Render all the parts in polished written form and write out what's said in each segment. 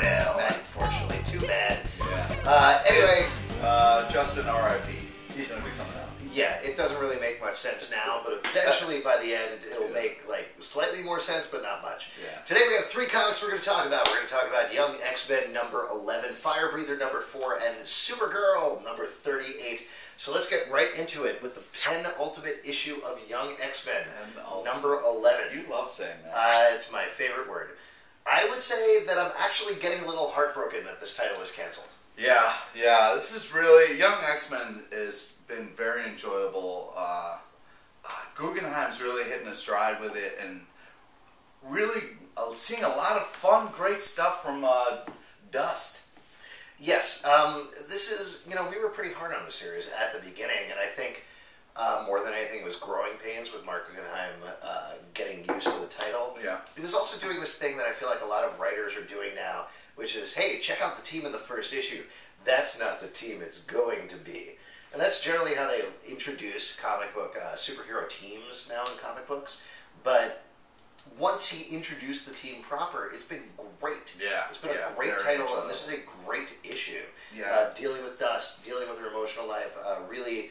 now, unfortunately. Too bad. Yeah. Anyway. Justin R.I.P. He's going to be coming out. Yeah, it doesn't really make much sense now, but eventually by the end it'll make like slightly more sense, but not much. Yeah. Today we have 3 comics we're going to talk about. We're going to talk about Young X-Men number 11, Firebreather number 4, and Supergirl number 38. So let's get right into it with the penultimate issue of Young X-Men, number 11. You love saying that. It's my favorite word. I would say that I'm actually getting a little heartbroken that this title is canceled. Yeah, this is really, Young X-Men has been very enjoyable. Guggenheim's really hitting a stride with it, and really seeing a lot of fun, great stuff from Dust. Yes, this is, we were pretty hard on the series at the beginning, and I think more than anything it was growing pains with Mark Guggenheim getting used to the title. Yeah. He was also doing this thing that I feel like a lot of writers are doing now, which is, hey, check out the team in the first issue. That's not the team it's going to be. And that's generally how they introduce comic book superhero teams now in comic books. But once he introduced the team proper, it's been great. Yeah. It's been a great title, and this is a great issue. Yeah. Dealing with Dust, dealing with her emotional life, really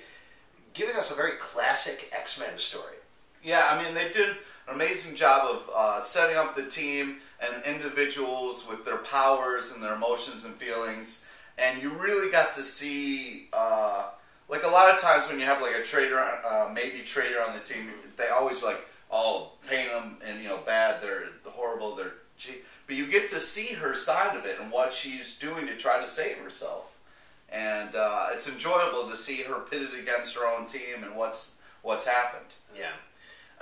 giving us a very classic X-Men story. Yeah, I mean, they did an amazing job of setting up the team and individuals with their powers and their emotions and feelings. And you really got to see, like a lot of times when you have like a traitor, maybe traitor on the team, they always like, paint them and, bad, they're horrible, they're cheap. But you get to see her side of it and what she's doing to try to save herself. And it's enjoyable to see her pitted against her own team and what's happened. Yeah.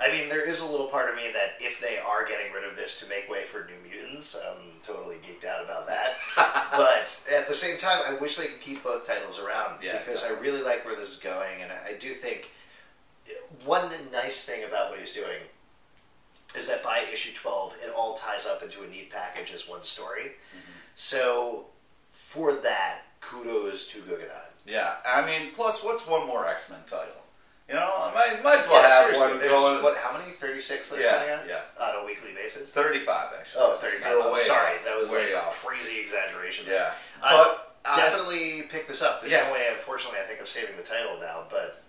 I mean, there is a little part of me that if they are getting rid of this to make way for New Mutants, I'm totally geeked out about that. But at the same time, I wish they could keep both titles around, because I really like where this is going, and I do think one nice thing about what he's doing is that by issue 12, it all ties up into a neat package as one story. Mm-hmm. So for that, kudos to Guggenheim. Yeah, I mean, plus what's one more X-Men title? I might as well have one going. How many? 36 that are coming out? Yeah. On a weekly basis? 35, actually. Oh, 35. I'm sorry. Off. That was way like a off. crazy exaggeration. Yeah. But definitely pick this up. There's yeah. no way, unfortunately, I think of saving the title now, but,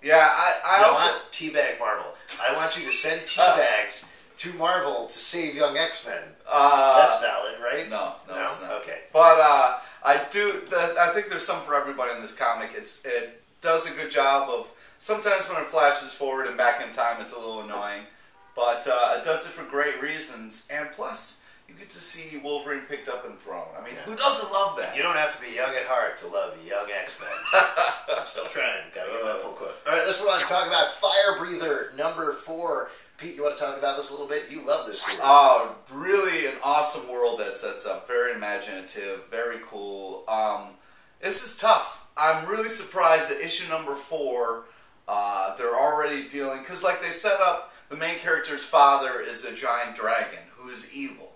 Yeah, I also want teabag Marvel. I want you to send teabags to Marvel to save Young X-Men. That's valid, right? No, it's not. Okay. But I think there's something for everybody in this comic. It does a good job of, sometimes when it flashes forward and back in time, it's a little annoying. But it does it for great reasons. And plus, you get to see Wolverine picked up and thrown. I mean, who doesn't love that? You don't have to be young at heart to love Young X-Men. I'm still trying. Gotta get my pull quote. All right, let's move on and talk about Firebreather number 4. Pete, you want to talk about this a little bit? You love this series. Oh, really an awesome world that sets up. Very imaginative, very cool. This is tough. I'm really surprised that issue number 4, they're already dealing, because like they set up, the main character's father is a giant dragon who is evil.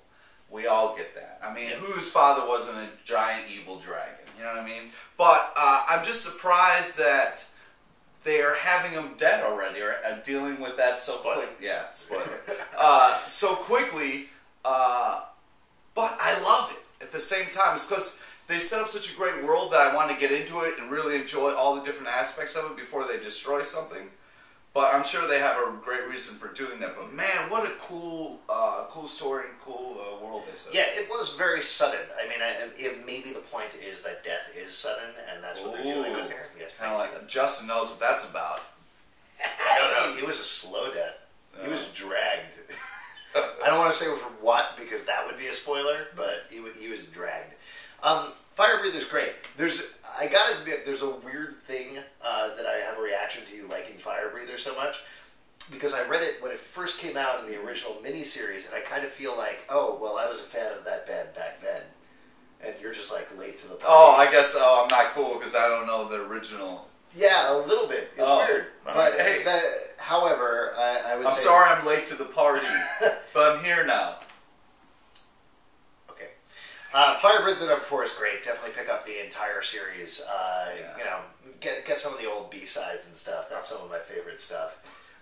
We all get that. I mean, whose father wasn't a giant evil dragon? You know what I mean? But I'm just surprised that they are having him dead already, or dealing with that so quick. Yeah, spoiler. So quickly, but I love it at the same time. It's because they set up such a great world that I want to get into it and really enjoy all the different aspects of it before they destroy something. But I'm sure they have a great reason for doing that. But man, what a cool story and cool world they set up. Yeah, it was very sudden. I mean, maybe the point is that death is sudden, and that's what they're doing with here. Yes, kind of like Justin knows what that's about. No, he was a slow death. He was dragged. I don't want to say for what, because that would be a spoiler, but he was dragged. Firebreather's great. I gotta admit, there's a weird thing that I have a reaction to you liking Firebreather so much, because I read it when it first came out in the original miniseries, and I kind of feel like, oh, well, I was a fan of that band back then, and you're just like late to the party. Oh, I guess I'm not cool because I don't know the original. Yeah, a little bit. It's weird. But hey, however, I would say... I'm sorry I'm late to the party, but I'm here now. Firebreather number 4 is great. Definitely pick up the entire series. Get some of the old B-sides and stuff. That's some of my favorite stuff.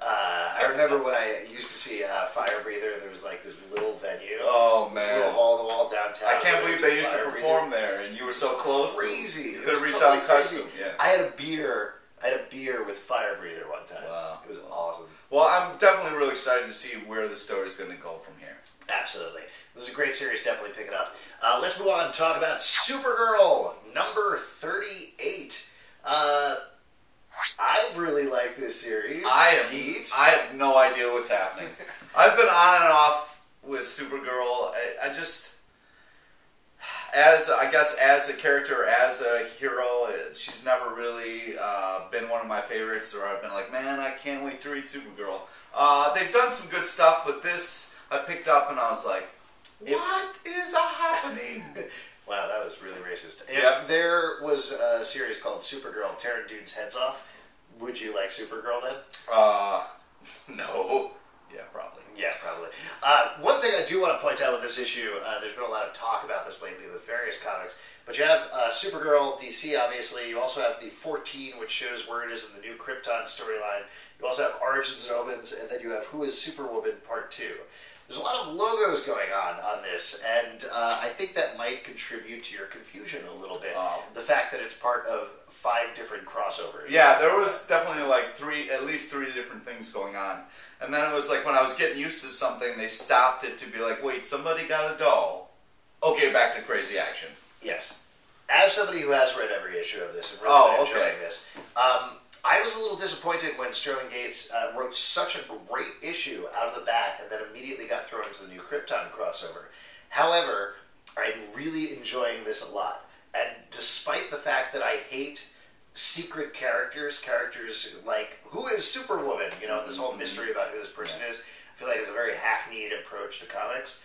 I remember when I used to see Firebreather, there was like this little venue. Oh, man. This little hall-to-wall downtown. I can't believe they used to perform there, and you were so close. Crazy. You could have reached out and touched them. Yeah. I had a beer with Firebreather one time. Wow. It was awesome. Well, I'm definitely really excited to see where the story's going to go from here. Absolutely. This is a great series. Definitely pick it up. Let's move on and talk about Supergirl, number 38. I've really liked this series. I have no idea what's happening. I've been on and off with Supergirl. I just, as a character, as a hero, she's never really been one of my favorites. Or I've been like, man, I can't wait to read Supergirl. They've done some good stuff, but this I picked up and I was like, what is happening? Wow, that was really racist. If there was a series called Supergirl tearing dudes' heads off, would you like Supergirl then? No. Yeah, probably. Yeah, probably. One thing I do want to point out with this issue, there's been a lot of talk about this lately with various comics, but you have Supergirl, DC, obviously. You also have the 14, which shows where it is in the new Krypton storyline. You also have Origins and Omens, and then you have Who is Superwoman Part 2. There's a lot of logos going on this, and I think that might contribute to your confusion a little bit. The fact that it's part of 5 different crossovers. Yeah, there was definitely like at least three different things going on. And then it was like when I was getting used to something, they stopped it to be like, wait, somebody got a doll. Okay, back to crazy action. Yes. As somebody who has read every issue of this and really enjoying this, I was a little disappointed when Sterling Gates wrote such a great issue out of the bat and then immediately got thrown into the new Krypton crossover. However, I'm really enjoying this a lot. And despite the fact that I hate secret characters like, who is Superwoman? You know, this whole mystery about who this person is. I feel like it's a very hackneyed approach to comics.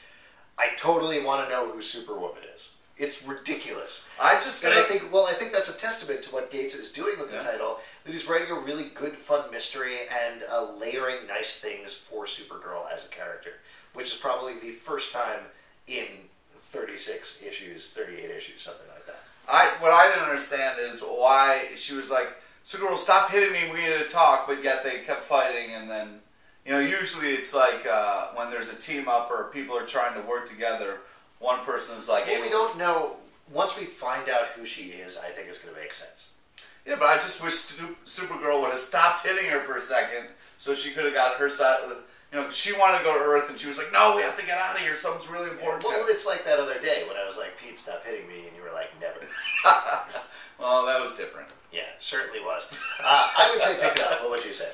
I totally want to know who Superwoman is. It's ridiculous. I think that's a testament to what Gates is doing with the title, that he's writing a really good, fun mystery and layering nice things for Supergirl as a character, which is probably the first time in 36 issues, 38 issues, something like that. What I didn't understand is why she was like, Supergirl, stop hitting me, we need to talk, but yet they kept fighting, and then, you know, usually it's like when there's a team up or people are trying to work together, one person is like... Well, we don't know. Once we find out who she is, I think it's going to make sense. Yeah, but I just wish Supergirl would have stopped hitting her for a second so she could have got her side... You know, she wanted to go to Earth, and she was like, no, we have to get out of here. Something's really important. Well, it's like that other day when I was like, Pete, stop hitting me, and you were like, never. Well, that was different. Yeah, certainly was. I would say pick it up. What would you say?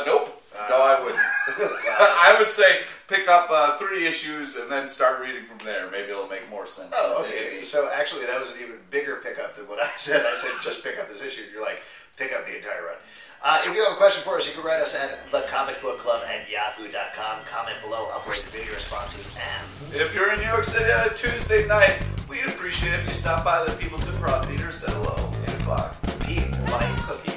Nope. No, I wouldn't. I would say pick up 3 issues and then start reading from there. Maybe it'll make more sense. Oh, okay. So actually, that was an even bigger pickup than what I said. I said just pick up this issue. You're like, pick up the entire run. If you have a question for us, you can write us at thecomicbookclub@yahoo.com. Comment below, upload the video responses, and... If you're in New York City on a Tuesday night, we'd appreciate it if you stop by the People's Improv Theater and said hello. 8 o'clock. Pete, buying cookies.